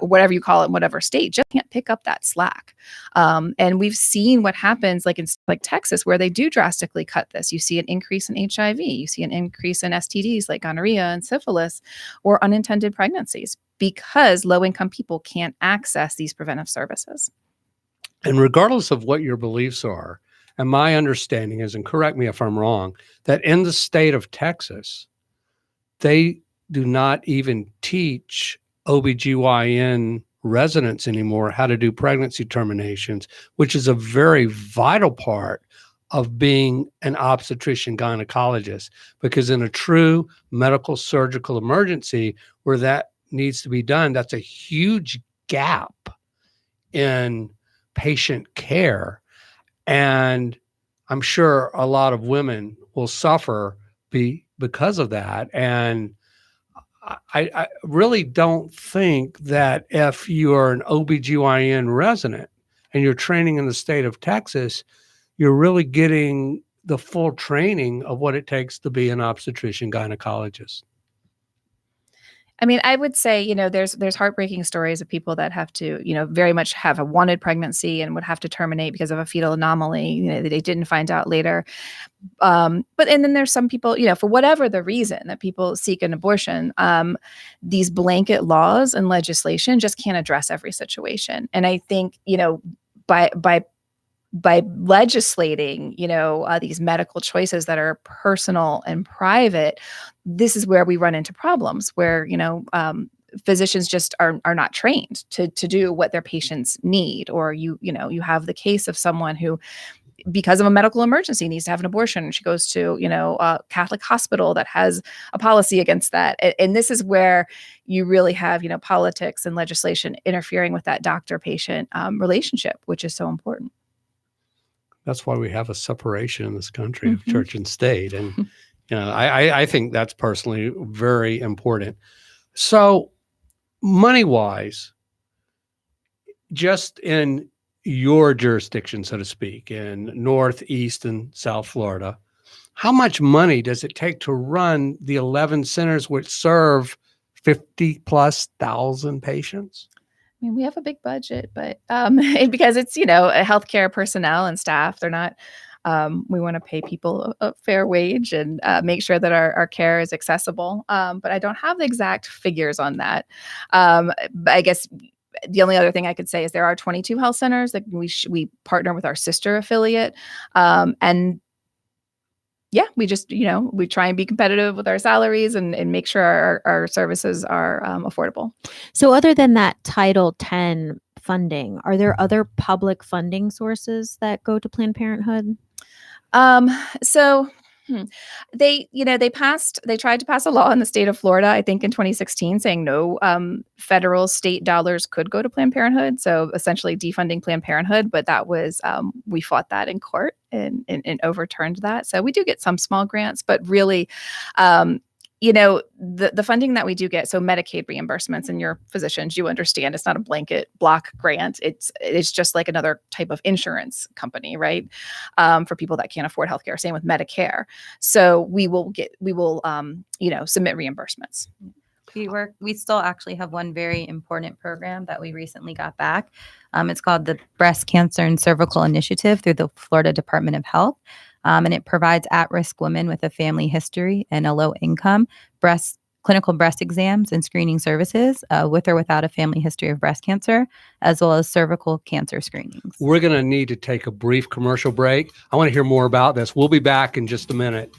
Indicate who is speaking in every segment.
Speaker 1: whatever you call it in whatever state, just can't pick up that slack. And we've seen what happens like in like Texas, where they do drastically cut this. You see an increase in HIV, you see an increase in STDs like gonorrhea and syphilis, or unintended pregnancies, because low-income people can't access these preventive services.
Speaker 2: And regardless of what your beliefs are, and my understanding is, and correct me if I'm wrong, that in the state of Texas, they do not even teach OBGYN residents anymore how to do pregnancy terminations, which is a very vital part of being an obstetrician gynecologist, because in a true medical surgical emergency where that needs to be done, that's a huge gap in patient care. And I'm sure a lot of women will suffer because of that. And I really don't think that if you're an OBGYN resident and you're training in the state of Texas, you're really getting the full training of what it takes to be an obstetrician gynecologist.
Speaker 1: I mean, I would say, there's heartbreaking stories of people that have to, very much have a wanted pregnancy and would have to terminate because of a fetal anomaly, that they didn't find out later. And then there's some people, for whatever the reason that people seek an abortion, these blanket laws and legislation just can't address every situation. And I think, by legislating, these medical choices that are personal and private, this is where we run into problems where, physicians just are not trained to do what their patients need. Or you have the case of someone who, because of a medical emergency, needs to have an abortion. She goes to, a Catholic hospital that has a policy against that. And this is where you really have, politics and legislation interfering with that doctor-patient relationship, which is so important.
Speaker 2: That's why we have a separation in this country of church and state. And, I think that's personally very important. So money-wise, just in your jurisdiction, so to speak, in North, East, and South Florida, how much money does it take to run the 11 centers which serve 50,000+ patients?
Speaker 1: I mean, we have a big budget, but because it's, healthcare personnel and staff, they're not, we want to pay people a fair wage and make sure that our care is accessible. But I don't have the exact figures on that. I guess the only other thing I could say is there are 22 health centers that we partner with our sister affiliate. And yeah, we just, we try and be competitive with our salaries and make sure our services are affordable.
Speaker 3: So other than that Title X funding, are there other public funding sources that go to Planned Parenthood?
Speaker 1: They tried to pass a law in the state of Florida, I think in 2016, saying no federal state dollars could go to Planned Parenthood. So essentially defunding Planned Parenthood, but that was, we fought that in court and overturned that. So we do get some small grants, but really, the funding that we do get, so Medicaid reimbursements, and your physicians, you understand it's not a blanket block grant. It's just like another type of insurance company, right? For people that can't afford healthcare. Same with Medicare. So we will submit reimbursements.
Speaker 4: We still actually have one very important program that we recently got back. It's called the Breast Cancer and Cervical Initiative through the Florida Department of Health. And it provides at-risk women with a family history and a low income clinical breast exams and screening services with or without a family history of breast cancer, as well as cervical cancer screenings.
Speaker 2: We're going to need to take a brief commercial break. I want to hear more about this. We'll be back in just a minute.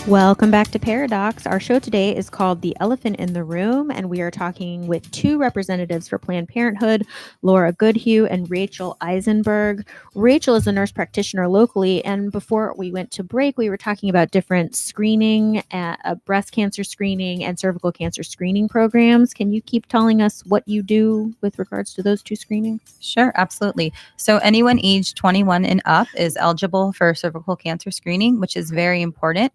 Speaker 3: Welcome back to Paradox. Our show today is called The Elephant in the Room, and we are talking with two representatives for Planned Parenthood, Laura Goodhue and Rachel Eisenberg. Rachel is a nurse practitioner locally, and before we went to break, we were talking about different screening, breast cancer screening and cervical cancer screening programs. Can you keep telling us what you do with regards to those two screenings?
Speaker 4: Sure, absolutely. So anyone aged 21 and up is eligible for cervical cancer screening, which is very important.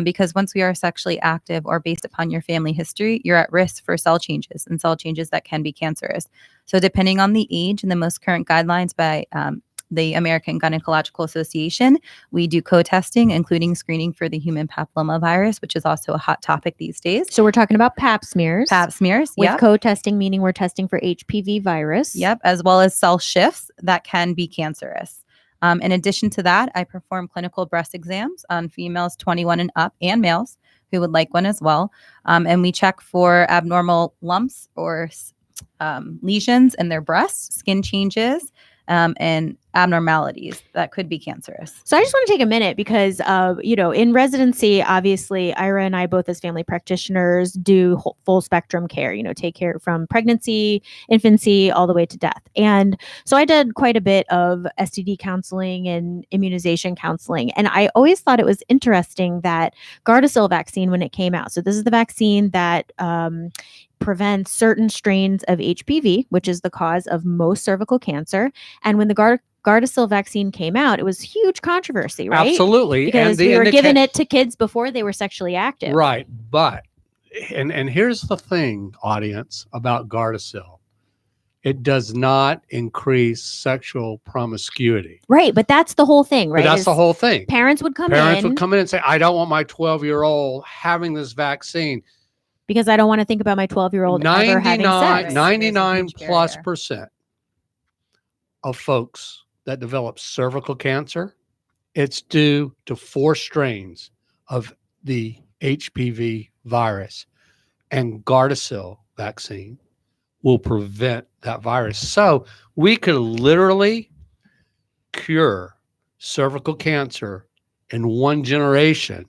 Speaker 4: Because once we are sexually active or based upon your family history, you're at risk for cell changes and cell changes that can be cancerous. So depending on the age and the most current guidelines by the American Gynecological Association, we do co-testing, including screening for the human papillomavirus, which is also a hot topic these days.
Speaker 3: So we're talking about pap smears.
Speaker 4: Pap smears,
Speaker 3: With
Speaker 4: yep.
Speaker 3: co-testing, meaning we're testing for HPV virus.
Speaker 4: Yep, as well as cell shifts that can be cancerous. In addition to that, I perform clinical breast exams on females 21 and up and males who would like one as well. And we check for abnormal lumps or lesions in their breasts, skin changes, and abnormalities that could be cancerous.
Speaker 3: So I just want to take a minute because, in residency, obviously, Ira and I, both as family practitioners, do full spectrum care, take care from pregnancy, infancy, all the way to death. And so I did quite a bit of STD counseling and immunization counseling. And I always thought it was interesting that Gardasil vaccine, when it came out, so this is the vaccine that prevents certain strains of HPV, which is the cause of most cervical cancer. And when the Gardasil vaccine came out, it was huge controversy, right?
Speaker 2: Absolutely.
Speaker 3: Because we were giving it to kids before they were sexually active.
Speaker 2: Right. But, and here's the thing, audience, about Gardasil. It does not increase sexual promiscuity.
Speaker 3: Right. But that's the whole thing, right?
Speaker 2: But that's the whole thing.
Speaker 3: Parents would come
Speaker 2: Parents
Speaker 3: in.
Speaker 2: would come in and say, I don't want my 12-year-old having this vaccine.
Speaker 3: Because I don't want to think about my 12-year-old ever having sex.
Speaker 2: 99+% of folks that develop cervical cancer, it's due to 4 strains of the HPV virus, and Gardasil vaccine will prevent that virus. So we could literally cure cervical cancer in 1 generation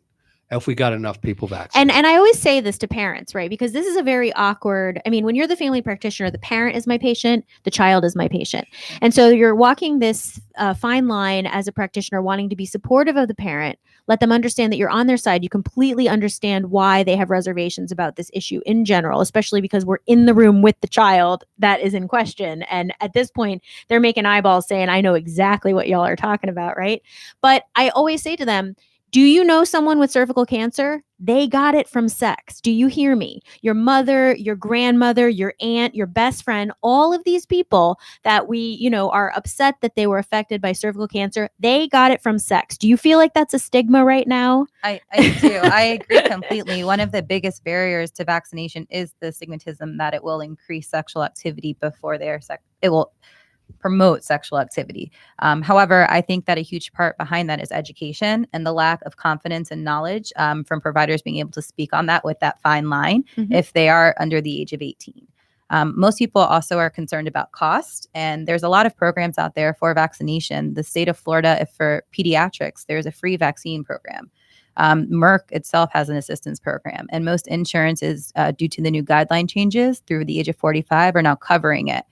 Speaker 2: if we got enough people vaccinated.
Speaker 3: And I always say this to parents, right? Because this is a very awkward, when you're the family practitioner, the parent is my patient, the child is my patient. And so you're walking this fine line as a practitioner, wanting to be supportive of the parent, let them understand that you're on their side. You completely understand why they have reservations about this issue in general, especially because we're in the room with the child that is in question. And at this point, they're making eyeballs saying, I know exactly what y'all are talking about, right? But I always say to them, do you know someone with cervical cancer? They got it from sex. Do you hear me? Your mother, your grandmother, your aunt, your best friend, all of these people that we, are upset that they were affected by cervical cancer, they got it from sex. Do you feel like that's a stigma right now?
Speaker 4: I do. I agree completely. One of the biggest barriers to vaccination is the stigmatism that it will increase sexual activity before it will promote sexual activity. However, I think that a huge part behind that is education and the lack of confidence and knowledge from providers being able to speak on that with that fine line if they are under the age of 18. Most people also are concerned about cost, and there's a lot of programs out there for vaccination. The state of Florida, for pediatrics, there's a free vaccine program. Merck itself has an assistance program, and most insurances, due to the new guideline changes through the age of 45, are now covering it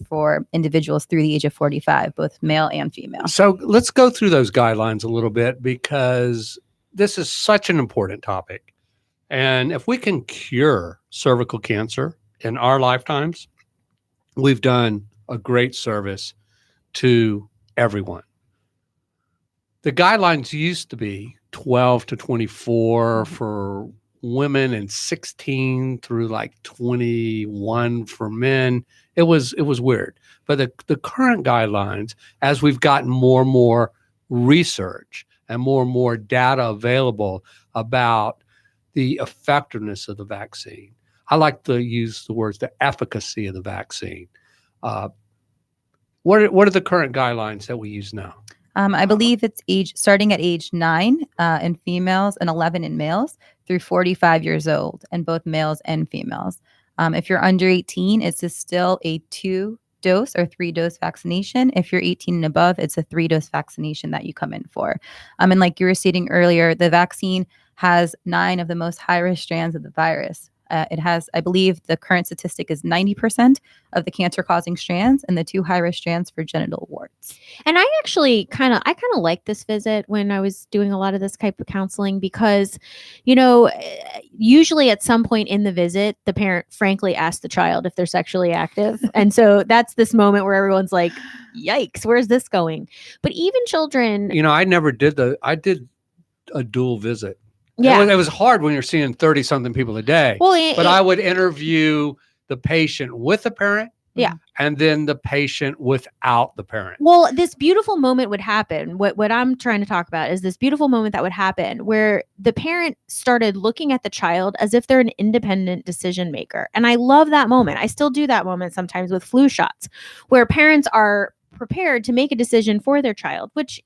Speaker 4: for individuals through the age of 45, both male and female.
Speaker 2: So let's go through those guidelines a little bit, because this is such an important topic. And if we can cure cervical cancer in our lifetimes, we've done a great service to everyone. The guidelines used to be 12 to 24 for women and 16 through like 21 for men. It was weird. But the current guidelines, as we've gotten more and more research and more data available about the effectiveness of the vaccine, I like to use the words, the efficacy of the vaccine. What are the current guidelines that we use now?
Speaker 4: I believe it's starting at age 9 in females and 11 in males through 45 years old, and both males and females. If you're under 18, it's still a 2-dose or 3-dose vaccination. If you're 18 and above, it's a 3-dose vaccination that you come in for. And like you were stating earlier, the vaccine has 9 of the most high-risk strands of the virus. It has, I believe, the current statistic is 90% of the cancer-causing strands and the 2 high-risk strands for genital warts.
Speaker 3: And I actually kind of liked this visit when I was doing a lot of this type of counseling because, usually at some point in the visit, the parent frankly asks the child if they're sexually active. And so that's this moment where everyone's like, yikes, where's this going? But even children,
Speaker 2: I did a dual visit.
Speaker 3: yeah.
Speaker 2: It was hard when you're seeing 30 something people a day.
Speaker 3: Well,
Speaker 2: but I would interview the patient with the parent.
Speaker 3: Yeah.
Speaker 2: And then the patient without the parent.
Speaker 3: Well, this beautiful moment would happen. What I'm trying to talk about is this beautiful moment that would happen where the parent started looking at the child as if they're an independent decision maker. And I love that moment. I still do that moment sometimes with flu shots, where parents are prepared to make a decision for their child, which,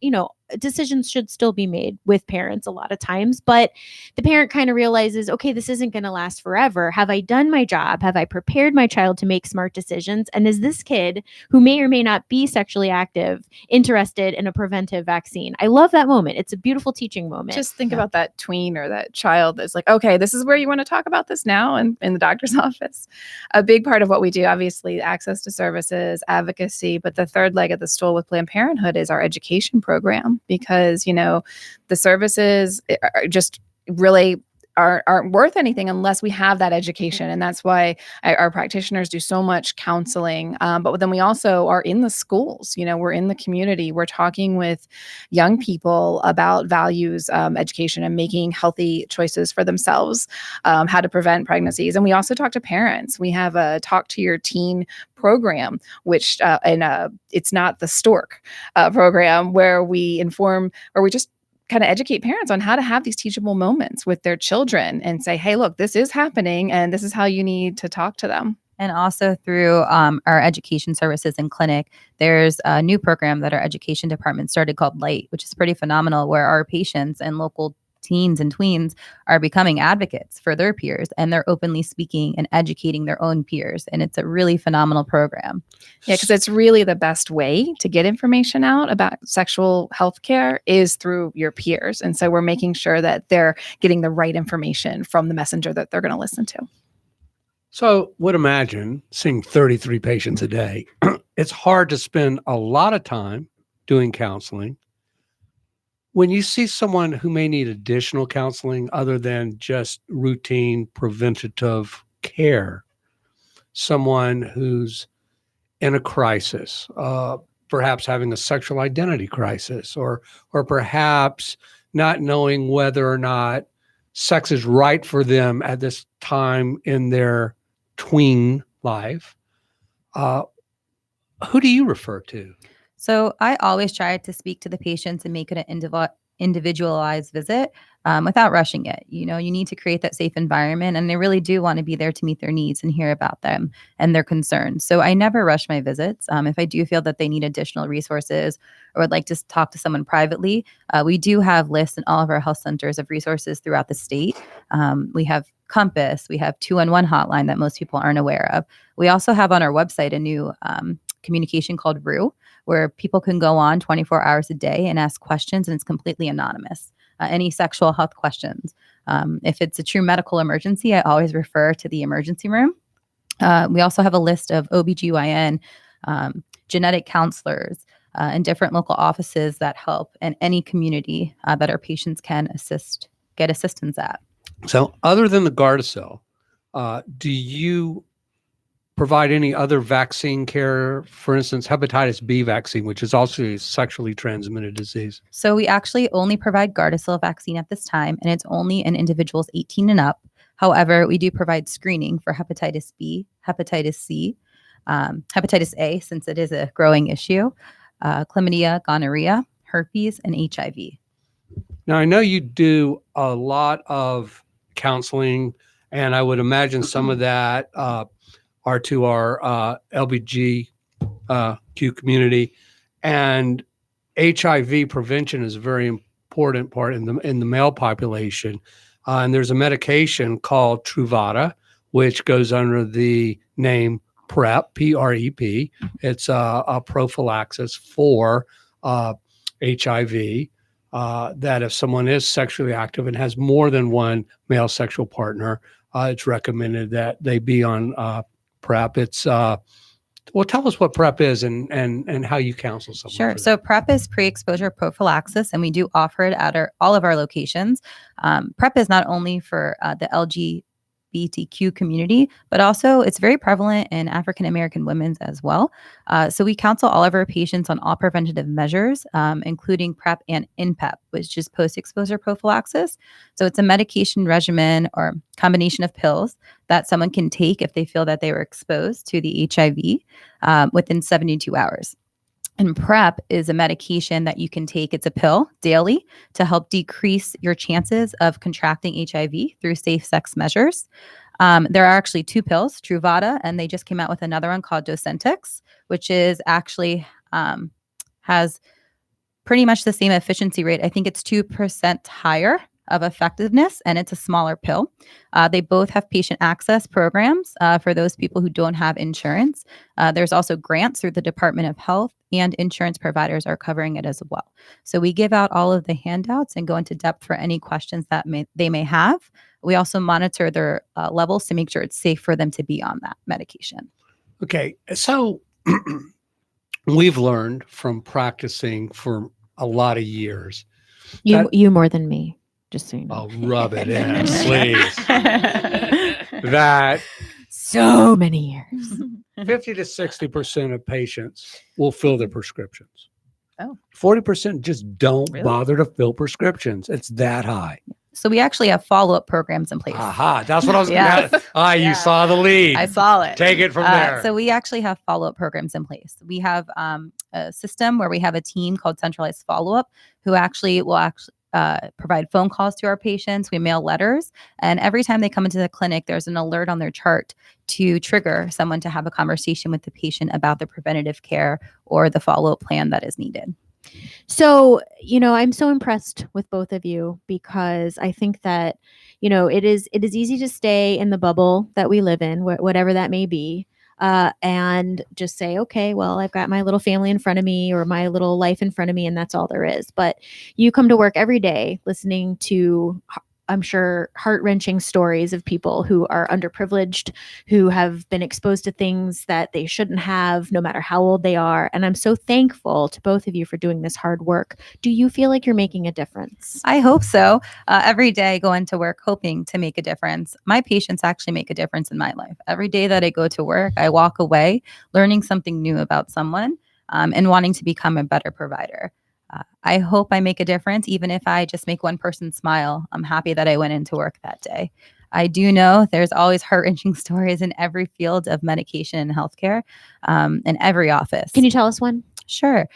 Speaker 3: decisions should still be made with parents a lot of times. But the parent kind of realizes, okay, this isn't going to last forever. Have I done my job? Have I prepared my child to make smart decisions? And is this kid, who may or may not be sexually active, interested in a preventive vaccine? I love that moment. It's a beautiful teaching moment.
Speaker 1: Just think about that tween or that child that's like, okay, this is where you want to talk about this now in the doctor's office. A big part of what we do, obviously, access to services, advocacy, but the third leg of the stool with Planned Parenthood is our education program, because, the services are just really aren't worth anything unless we have that education. And that's why our practitioners do so much counseling. But then we also are in the schools, we're in the community. We're talking with young people about values, education, and making healthy choices for themselves, how to prevent pregnancies. And we also talk to parents. We have a Talk to Your Teen program, which it's not the Stork program, where we inform, or we just kind of educate parents on how to have these teachable moments with their children and say, hey, look, this is happening and this is how you need to talk to them.
Speaker 4: And also through our education services and clinic, there's a new program that our education department started called Light, which is pretty phenomenal, where our patients and local teens and tweens are becoming advocates for their peers, and they're openly speaking and educating their own peers. And it's a really phenomenal program.
Speaker 1: Yeah, because it's really the best way to get information out about sexual health care is through your peers. And so we're making sure that they're getting the right information from the messenger that they're going to listen to.
Speaker 2: So would imagine seeing 33 patients a day. It's hard to spend a lot of time doing counseling. When you see someone who may need additional counseling other than just routine preventative care, someone who's in a crisis, perhaps having a sexual identity crisis, or perhaps not knowing whether or not sex is right for them at this time in their tween life, who do you refer to?
Speaker 4: So I always try to speak to the patients and make it an individualized visit without rushing it. You need to create that safe environment, and they really do want to be there to meet their needs and hear about them and their concerns. So I never rush my visits. If I do feel that they need additional resources or would like to talk to someone privately, we do have lists in all of our health centers of resources throughout the state. We have Compass, we have 211 hotline that most people aren't aware of. We also have on our website a new communication called RU, where people can go on 24 hours a day and ask questions, and it's completely anonymous. Any sexual health questions. If it's a true medical emergency, I always refer to the emergency room. We also have a list of OBGYN, genetic counselors, and different local offices that help in any community that our patients can get assistance at.
Speaker 2: So other than the Gardasil, do you provide any other vaccine care, for instance, hepatitis B vaccine, which is also a sexually transmitted disease?
Speaker 4: So we actually only provide Gardasil vaccine at this time, and it's only in individuals 18 and up. However, we do provide screening for hepatitis B, hepatitis C, hepatitis A, since it is a growing issue, chlamydia, gonorrhea, herpes, and HIV.
Speaker 2: Now, I know you do a lot of counseling, and I would imagine some of that are to our LBGQ community, and HIV prevention is a very important part in the male population. And there's a medication called Truvada, which goes under the name PrEP, P-R-E-P. It's a prophylaxis for HIV. that if someone is sexually active and has more than one male sexual partner, it's recommended that they be on PrEP. It's well, tell us what PrEP is and how you counsel someone.
Speaker 4: Sure.
Speaker 2: For
Speaker 4: So
Speaker 2: that.
Speaker 4: PrEP is pre-exposure prophylaxis, and we do offer it at all of our locations. PrEP is not only for the LGBTQ community, but also it's very prevalent in African American women as well. So we counsel all of our patients on all preventative measures, including PrEP and InPEP, which is post-exposure prophylaxis. So it's a medication regimen or combination of pills that someone can take if they feel that they were exposed to the HIV within 72 hours. And PrEP is a medication that you can take. It's a pill daily to help decrease your chances of contracting HIV through safe sex measures. There are actually two pills, Truvada, and they just came out with another one called Docentix, which is actually has pretty much the same efficiency rate. I think it's 2% higher of effectiveness, and it's a smaller pill. They both have patient access programs for those people who don't have insurance. There's also grants through the Department of Health, and insurance providers are covering it as well. So we give out all of the handouts and go into depth for any questions that they may have. We also monitor their levels to make sure it's safe for them to be on that medication.
Speaker 2: Okay, so we've learned from practicing for a lot of years.
Speaker 3: You more than me, just so you know.
Speaker 2: Oh, rub it in, please. That
Speaker 3: So many years.
Speaker 2: 50 to 60% of patients will fill their prescriptions.
Speaker 1: Oh.
Speaker 2: 40% just don't
Speaker 1: Really?
Speaker 2: bother to fill prescriptions. It's that high.
Speaker 4: So we actually have follow-up programs in place.
Speaker 2: Aha, that's what I was
Speaker 4: Yes.
Speaker 2: going to You saw the lead.
Speaker 4: I saw it.
Speaker 2: Take it from there.
Speaker 4: So we actually have follow-up programs in place. We have a system where we have a team called Centralized Follow-Up who actually will provide phone calls to our patients. We mail letters. And every time they come into the clinic, there's an alert on their chart to trigger someone to have a conversation with the patient about the preventative care or the follow-up plan that is needed.
Speaker 3: So, I'm so impressed with both of you because I think that, it is easy to stay in the bubble that we live in, whatever that may be, and just say, okay, well, I've got my little family in front of me or my little life in front of me, and that's all there is. But you come to work every day listening to, I'm sure, heart-wrenching stories of people who are underprivileged, who have been exposed to things that they shouldn't have, no matter how old they are. And I'm so thankful to both of you for doing this hard work. Do you feel like you're making a difference?
Speaker 4: I hope so. Every day I go into work hoping to make a difference. My patients actually make a difference in my life. Every day that I go to work, I walk away learning something new about someone and wanting to become a better provider. I hope I make a difference, even if I just make one person smile. I'm happy that I went into work that day. I do know there's always heart-wrenching stories in every field of medication and healthcare, in every office.
Speaker 3: Can you tell us one?
Speaker 4: Sure.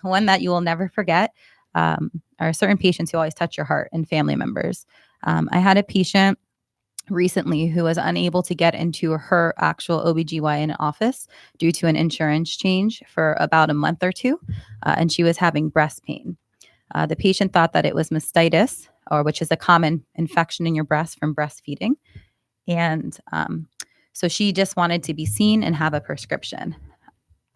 Speaker 4: One that you will never forget are certain patients who always touch your heart and family members. I had a patient recently who was unable to get into her actual OBGYN office due to an insurance change for about a month or two, and she was having breast pain. The patient thought that it was mastitis, which is a common infection in your breast from breastfeeding. And so she just wanted to be seen and have a prescription.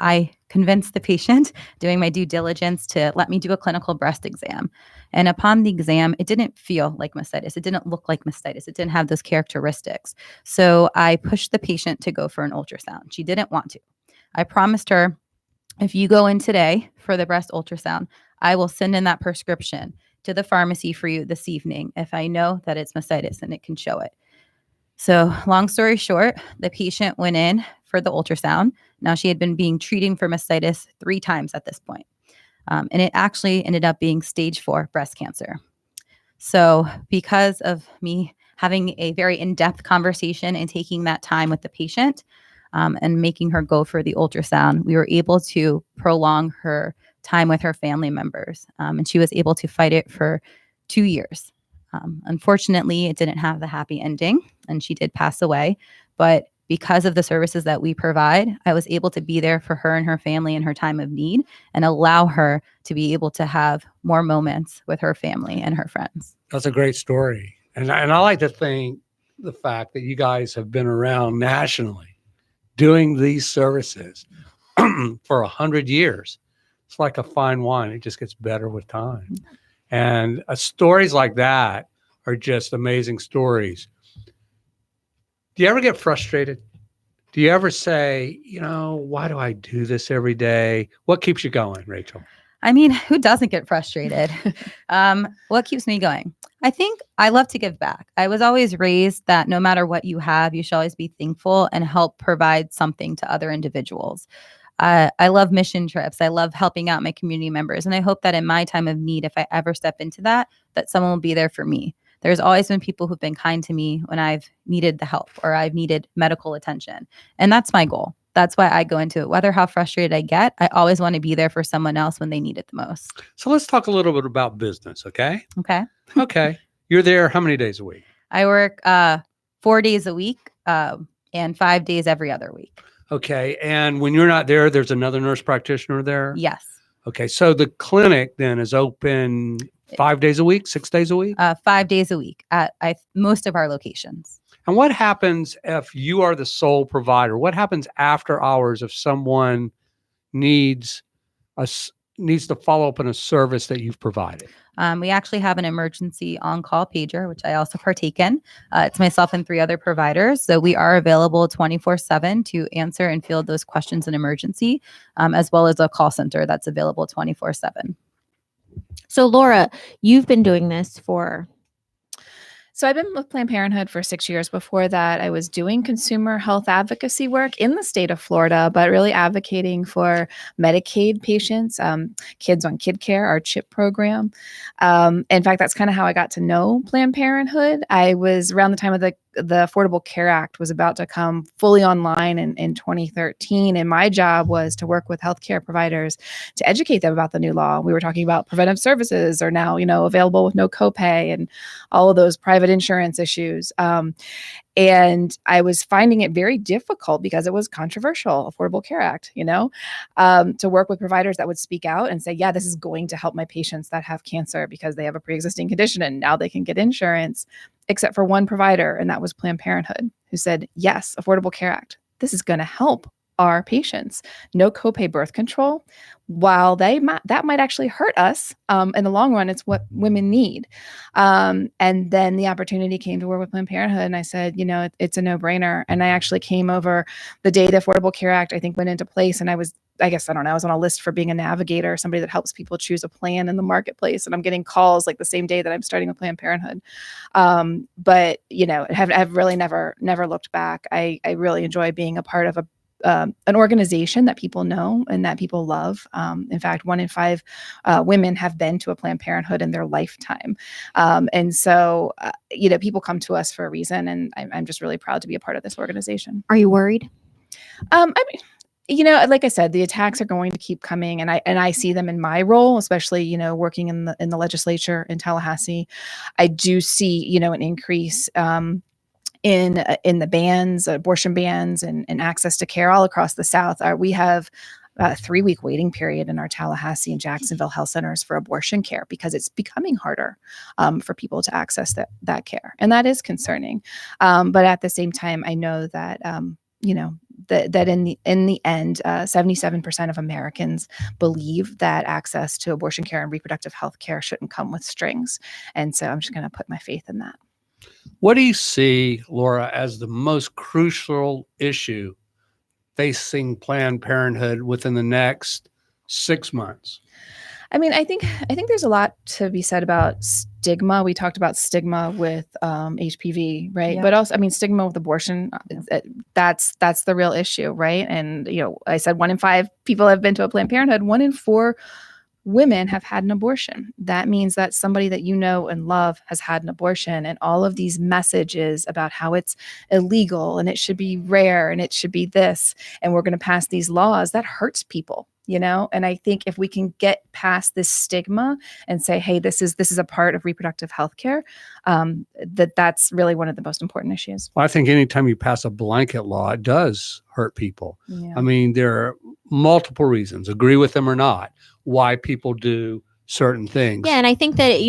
Speaker 4: I convinced the patient, doing my due diligence, to let me do a clinical breast exam. And upon the exam, it didn't feel like mastitis. It didn't look like mastitis. It didn't have those characteristics. So I pushed the patient to go for an ultrasound. She didn't want to. I promised her, if you go in today for the breast ultrasound, I will send in that prescription to the pharmacy for you this evening if I know that it's mastitis and it can show it. So long story short, the patient went in for the ultrasound. Now she had been being treated for mastitis 3 times at this point. And it actually ended up being stage 4 breast cancer. So because of me having a very in-depth conversation and taking that time with the patient and making her go for the ultrasound, we were able to prolong her time with her family members. And she was able to fight it for 2 years. Unfortunately, it didn't have the happy ending and she did pass away. But because of the services that we provide, I was able to be there for her and her family in her time of need and allow her to be able to have more moments with her family and her friends.
Speaker 2: That's a great story. And I like to think the fact that you guys have been around nationally doing these services for 100 years. It's like a fine wine. It just gets better with time. And stories like that are just amazing stories. Do you ever get frustrated? Do you ever say, why do I do this every day? What keeps you going, Rachel?
Speaker 4: I mean, who doesn't get frustrated? What keeps me going? I think I love to give back. I was always raised that no matter what you have, you should always be thankful and help provide something to other individuals. I love mission trips. I love helping out my community members. And I hope that in my time of need, if I ever step into that someone will be there for me. There's always been people who've been kind to me when I've needed the help or I've needed medical attention. And that's my goal. That's why I go into it. Whether how frustrated I get, I always want to be there for someone else when they need it the most.
Speaker 2: So let's talk a little bit about business, okay?
Speaker 4: Okay.
Speaker 2: Okay. You're there how many days a week?
Speaker 4: I work 4 days a week and 5 days every other week.
Speaker 2: Okay. And when you're not there, there's another nurse practitioner there?
Speaker 4: Yes.
Speaker 2: Okay. So the clinic then is open 5 days a week, 6 days a week?
Speaker 4: 5 days a week at most of our locations.
Speaker 2: And what happens if you are the sole provider? What happens after hours if someone needs to follow up on a service that you've provided?
Speaker 4: We actually have an emergency on-call pager, which I also partake in. It's myself and 3 other providers. So we are available 24/7 to answer and field those questions in emergency, as well as a call center that's available 24/7.
Speaker 3: So Laura, you've been doing this for...
Speaker 1: So I've been with Planned Parenthood for 6 years. Before that, I was doing consumer health advocacy work in the state of Florida, but really advocating for Medicaid patients, Kids on Kid Care, our CHIP program. In fact, that's kind of how I got to know Planned Parenthood. I was around the time of the Affordable Care Act was about to come fully online in 2013. And my job was to work with healthcare providers to educate them about the new law. We were talking about preventive services are now, available with no copay and all of those private insurance issues. And I was finding it very difficult because it was controversial, Affordable Care Act, to work with providers that would speak out and say, yeah, this is going to help my patients that have cancer because they have a pre-existing condition and now they can get insurance, except for one provider. And that was Planned Parenthood, who said, yes, Affordable Care Act, this is going to help our patients. No copay birth control. While that might actually hurt us, in the long run, it's what women need. And then the opportunity came to work with Planned Parenthood, and I said, it's a no-brainer. And I actually came over the day the Affordable Care Act, I think, went into place, and I was on a list for being a navigator, somebody that helps people choose a plan in the marketplace. And I'm getting calls like the same day that I'm starting with Planned Parenthood. But have really never looked back. I really enjoy being a part of an organization that people know and that people love. In fact, 1 in 5 women have been to a Planned Parenthood in their lifetime. And so, people come to us for a reason, and I'm just really proud to be a part of this organization.
Speaker 3: Are you worried?
Speaker 1: Like I said, the attacks are going to keep coming, and I see them in my role, especially, working in the legislature in Tallahassee. I do see, an increase in the bans, abortion bans, and access to care all across the South. We have a 3-week waiting period in our Tallahassee and Jacksonville health centers for abortion care because it's becoming harder for people to access that care, and that is concerning. But at the same time, I know that that in the end, 77% of Americans believe that access to abortion care and reproductive health care shouldn't come with strings, and so I'm just going to put my faith in that.
Speaker 2: What do you see, Laura, as the most crucial issue facing Planned Parenthood within the next 6 months?
Speaker 1: I mean, I think there's a lot to be said about stigma. We talked about stigma with HPV, right?
Speaker 4: Yeah.
Speaker 1: But also, stigma with abortion, that's the real issue, right? And, I said 1 in 5 people have been to a Planned Parenthood. 1 in 4 women have had an abortion. That means that somebody that you know and love has had an abortion, and all of these messages about how it's illegal and it should be rare and it should be this, and we're going to pass these laws, that hurts people. And I think if we can get past this stigma and say, hey, this is a part of reproductive health care, that's really one of the most important issues.
Speaker 2: Well, I think anytime you pass a blanket law, it does hurt people.
Speaker 1: Yeah.
Speaker 2: There are multiple reasons, agree with them or not, why people do certain things.
Speaker 3: Yeah, and I think that,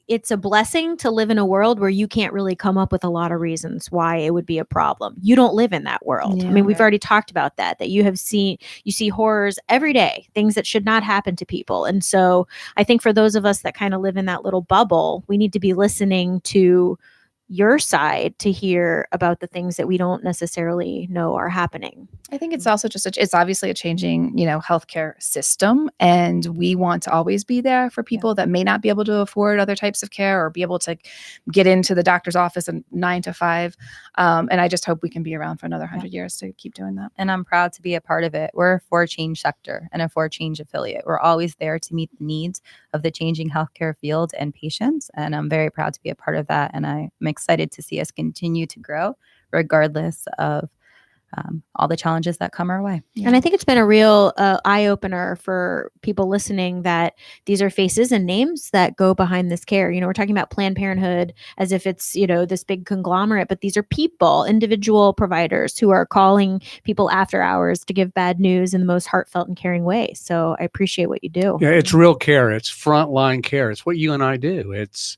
Speaker 3: it's a blessing to live in a world where you can't really come up with a lot of reasons why it would be a problem. You don't live in that world. I mean, we've already talked about that you see horrors every day, things that should not happen to people. And so I think for those of us that kind of live in that little bubble, we need to be listening to your side to hear about the things that we don't necessarily know are happening.
Speaker 1: I think it's also it's obviously a changing, healthcare system, and we want to always be there for people that may not be able to afford other types of care or be able to get into the doctor's office in 9 to 5. And I just hope we can be around for another 100 years to keep doing that.
Speaker 4: And I'm proud to be a part of it. We're a For Change sector and a For Change affiliate. We're always there to meet the needs of the changing healthcare field and patients. And I'm very proud to be a part of that. And I'm excited to see us continue to grow regardless of all the challenges that come our way.
Speaker 3: And I think it's been a real eye-opener for people listening that these are faces and names that go behind this care. We're talking about Planned Parenthood as if it's, this big conglomerate, but these are people, individual providers who are calling people after hours to give bad news in the most heartfelt and caring way. So I appreciate what you do.
Speaker 2: Yeah, it's real care. It's frontline care. It's what you and I do. It's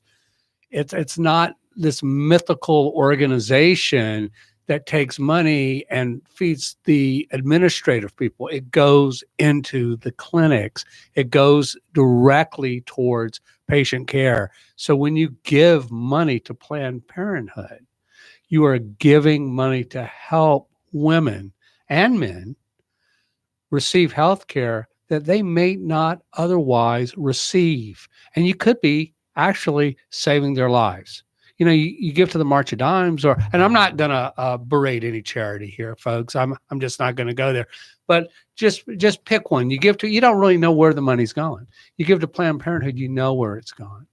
Speaker 2: not this mythical organization that takes money and feeds the administrative people. It goes into the clinics. It goes directly towards patient care. So when you give money to Planned Parenthood, you are giving money to help women and men receive health care that they may not otherwise receive. And you could be actually saving their lives. You give to the March of Dimes, and I'm not going to berate any charity here, folks. I'm just not going to go there. But just pick one. You don't really know where the money's going. You give to Planned Parenthood, you know where it's going.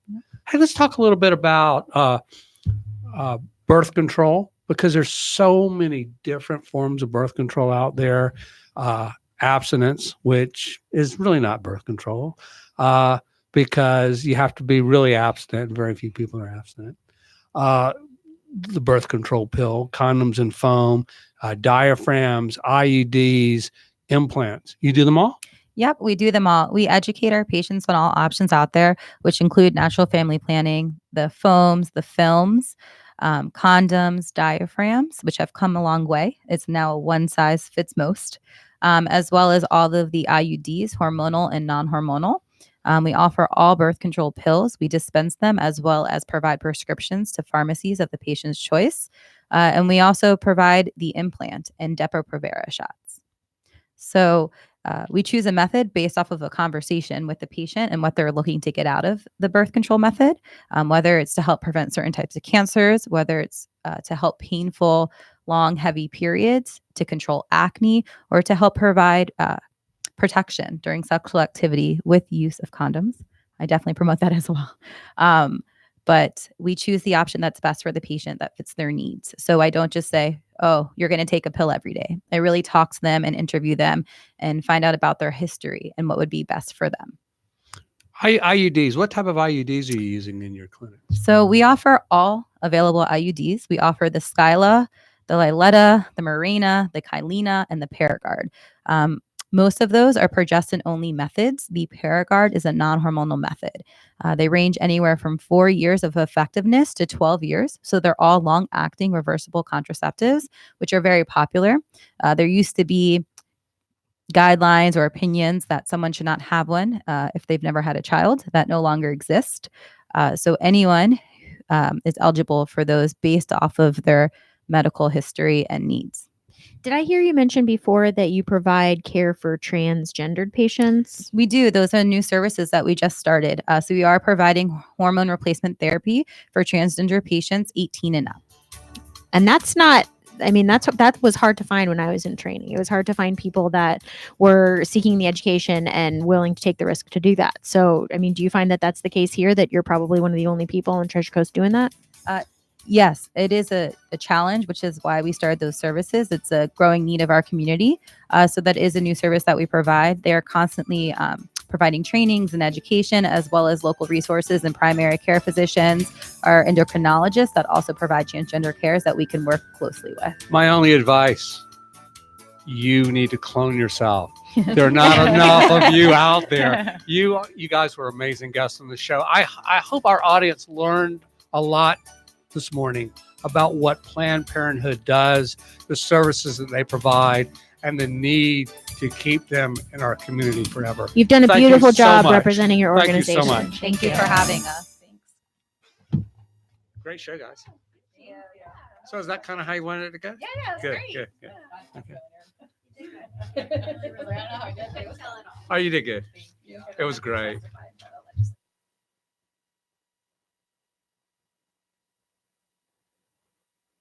Speaker 2: Hey, let's talk a little bit about birth control, because there's so many different forms of birth control out there. Abstinence, which is really not birth control, because you have to be really abstinent, and very few people are abstinent. The birth control pill, condoms and foam, diaphragms, IUDs, implants. You do them all?
Speaker 4: Yep, we do them all. We educate our patients on all options out there, which include natural family planning, the foams, the films, condoms, diaphragms, which have come a long way. It's now a one size fits most, as well as all of the IUDs, hormonal and non-hormonal. We offer all birth control pills. We dispense them as well as provide prescriptions to pharmacies of the patient's choice. And we also provide the implant and Depo-Provera shots. So we choose a method based off of a conversation with the patient and what they're looking to get out of the birth control method, whether it's to help prevent certain types of cancers, whether it's to help painful, long, heavy periods, to control acne, or to help provide protection during sexual activity with use of condoms. I definitely promote that as well. But we choose the option that's best for the patient that fits their needs. So I don't just say, oh, you're going to take a pill every day. I really talk to them and interview them and find out about their history and what would be best for them.
Speaker 2: IUDs. What type of IUDs are you using in your clinic?
Speaker 4: So we offer all available IUDs. We offer the Skyla, the Liletta, the Mirena, the Kylena, and the Paragard. Most of those are progestin-only methods. The Paragard is a non-hormonal method. They range anywhere from 4 years of effectiveness to 12 years. So they're all long-acting reversible contraceptives, which are very popular. There used to be guidelines or opinions that someone should not have one if they've never had a child. That no longer exist. So anyone is eligible for those based off of their medical history and needs.
Speaker 3: Did I hear you mention before that you provide care for transgendered patients?
Speaker 4: We do. Those are new services that we just started. So we are providing hormone replacement therapy for transgender patients 18 and up.
Speaker 3: And that's not, that was hard to find when I was in training. It was hard to find people that were seeking the education and willing to take the risk to do that. So, do you find that that's the case here, that you're probably one of the only people on Treasure Coast doing that?
Speaker 4: Yes, it is a challenge, which is why we started those services. It's a growing need of our community. So that is a new service that we provide. They are constantly providing trainings and education, as well as local resources and primary care physicians, our endocrinologists that also provide transgender cares that we can work closely with.
Speaker 2: My only advice, you need to clone yourself. There are not enough of you out there. You guys were amazing guests on the show. I hope our audience learned a lot this morning about what Planned Parenthood does, the services that they provide, and the need to keep them in our community forever.
Speaker 3: You've done a
Speaker 2: Thank you
Speaker 3: beautiful
Speaker 2: so
Speaker 3: job
Speaker 2: much.
Speaker 3: representing your
Speaker 2: Thank you so
Speaker 3: organization.
Speaker 2: much.
Speaker 4: Thank you for having us. Thanks.
Speaker 2: Great show, guys. So is that kind of how you wanted it to go?
Speaker 1: Yeah,
Speaker 2: Good, good, good. Okay. Oh, you did good. It was great.